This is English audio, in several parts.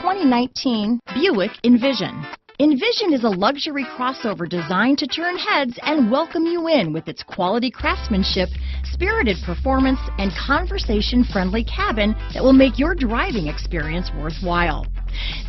2019 Buick Envision. Envision is a luxury crossover designed to turn heads and welcome you in with its quality craftsmanship, spirited performance, and conversation-friendly cabin that will make your driving experience worthwhile.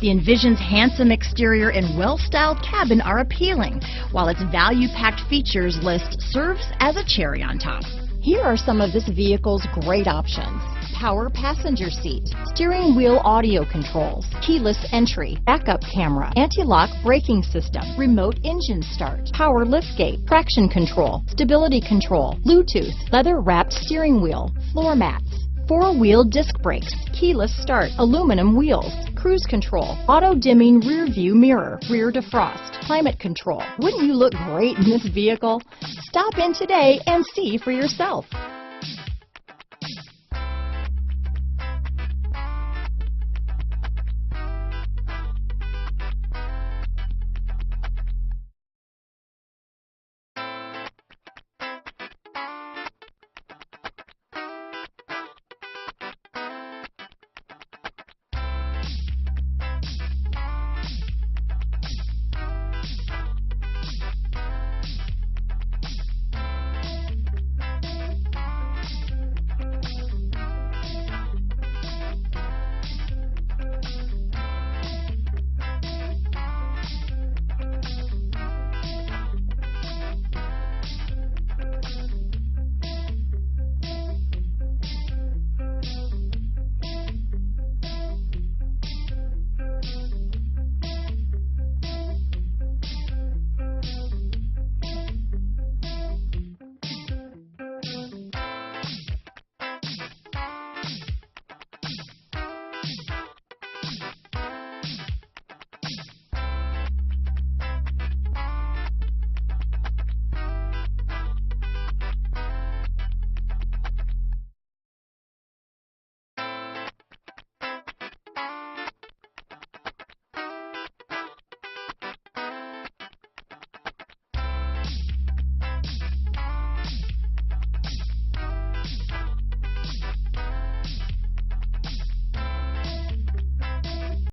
The Envision's handsome exterior and well-styled cabin are appealing, while its value-packed features list serves as a cherry on top. Here are some of this vehicle's great options: power passenger seat, steering wheel audio controls, keyless entry, backup camera, anti-lock braking system, remote engine start, power liftgate, traction control, stability control, Bluetooth, leather-wrapped steering wheel, floor mats, four-wheel disc brakes, keyless start, aluminum wheels, cruise control, auto-dimming rear view mirror, rear defrost, climate control. Wouldn't you look great in this vehicle? Stop in today and see for yourself.